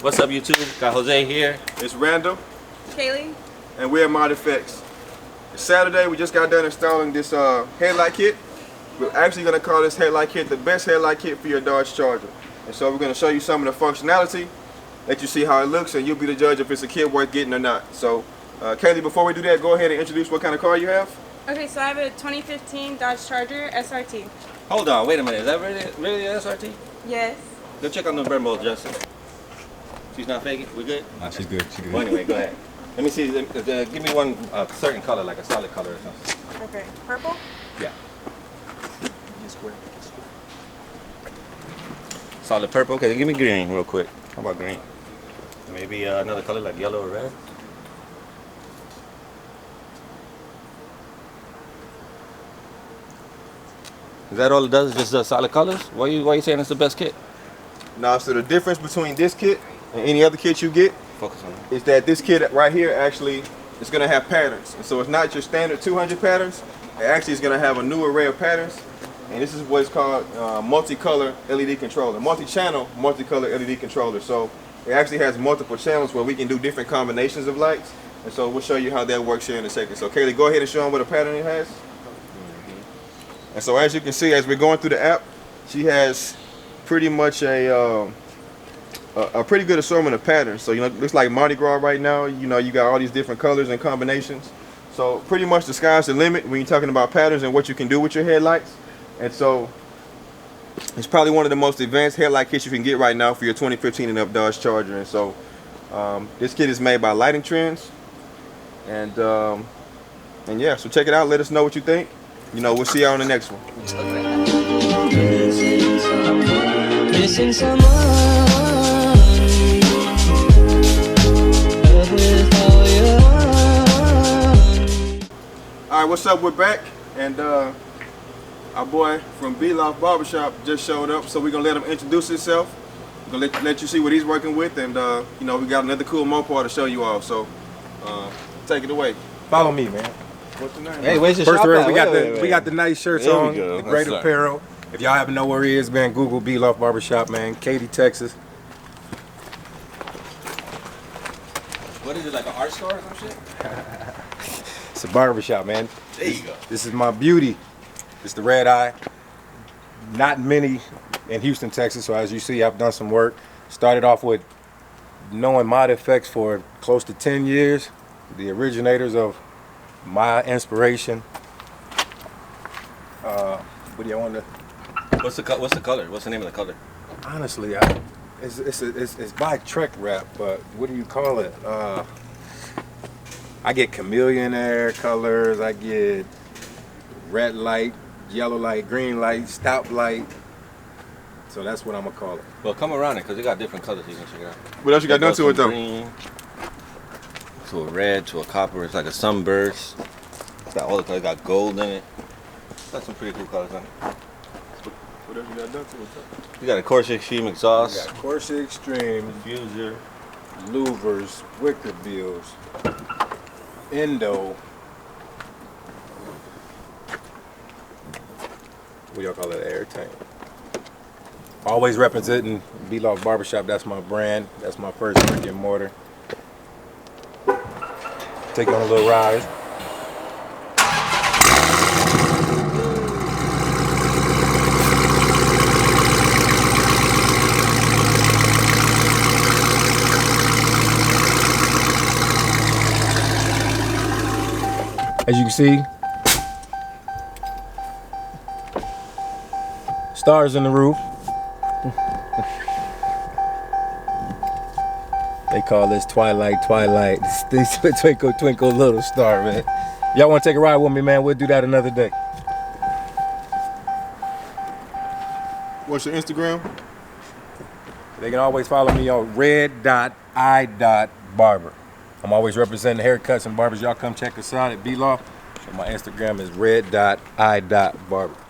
What's up, YouTube? Got Jose here. It's Randall. Kaylee. And we're at modfx. It's Saturday. We just got done installing this headlight kit. We're actually going to call this headlight kit the best headlight kit for your Dodge Charger. And so we're going to show you some of the functionality, let you see how it looks, and you'll be the judge if it's a kit worth getting or not. So, Kaylee, before we do that, go ahead and introduce what kind of car you have. Okay, so I have a 2015 Dodge Charger SRT. Hold on, wait a minute. Is that really an SRT? Yes. Go check on the brembo, Justin. She's not faking? We good? Nah, she's good. She's good. Well, anyway, go ahead. Let me see. Give me one certain color, like a solid color or something. Okay. Purple? Yeah. Solid purple. Okay, give me green real quick. How about green? Maybe another color like yellow or red. Is that all it does? Just solid colors? Why are you saying it's the best kit? Now, so the difference between this kit and any other kit you get Focus on it. is that this kit right here actually is going to have patterns. And so it's not your standard 200 patterns. It actually is going to have a new array of patterns. And this is what's called multicolor LED controller, multi-channel multicolor LED controller. So it actually has multiple channels where we can do different combinations of lights. And so we'll show you how that works here in a second. So Kaylee, go ahead and show them what a pattern it has. And so as you can see, as we're going through the app, she has pretty much a pretty good assortment of patterns. So, you know, it looks like Mardi Gras right now. You know, you got all these different colors and combinations. So pretty much the sky's the limit when you're talking about patterns and what you can do with your headlights. And so it's probably one of the most advanced headlight kits you can get right now for your 2015 and up Dodge Charger. And so this kit is made by Lighting Trendz. And yeah, so check it out. Let us know what you think. You know, we'll see y'all on the next one. Missing someone. All right, what's up? We're back, and our boy from B-Loft Barbershop just showed up, so we're gonna let him introduce himself. We're gonna let you see what he's working with, and you know, we got another cool Mopar to show you all. So take it away. Follow me, man. What's the name? Hey, where's your First shop of all, at? we got the nice shirts There we on, go. the great That's apparel. If y'all haven't know where he is, man, Google B-Loft Barbershop, man, Katy, Texas. What is it, like an art store or some shit? It's a barbershop, man. There you go. This is my beauty. It's the Redeye. Not many in Houston, Texas, so as you see, I've done some work. Started off with knowing modfx for close to 10 years. The originators of my inspiration. What do you want to? What's the color? What's the name of the color? Honestly, it's by Trek Wrap, but what do you call it? I get chameleon air colors. I get red light, yellow light, green light, stop light. So that's what I'm gonna call it. Well, come around it because they got different colors. You can check it out. What else you got done to it though? Green to a red to a copper. It's like a sunburst. It's got all the colors. Got gold in it. It's got some pretty cool colors in it. What else you got done to it? You got a Corsa Extreme exhaust. We got Corsa Extreme, Diffuser. louvers, wicker bills, endo. What do y'all call it? Air tank. Always representing B-Loft Barbershop. That's my brand. That's my first brick and mortar. Take you on a little ride. As you can see, stars in the roof. They call this Twilight. This twinkle, twinkle, little star, man. Y'all want to take a ride with me, man? We'll do that another day. What's your Instagram? They can always follow me on red.i.barber. I'm always representing haircuts and barbers. Y'all come check us out at B-Loft. So my Instagram is red.i.barber.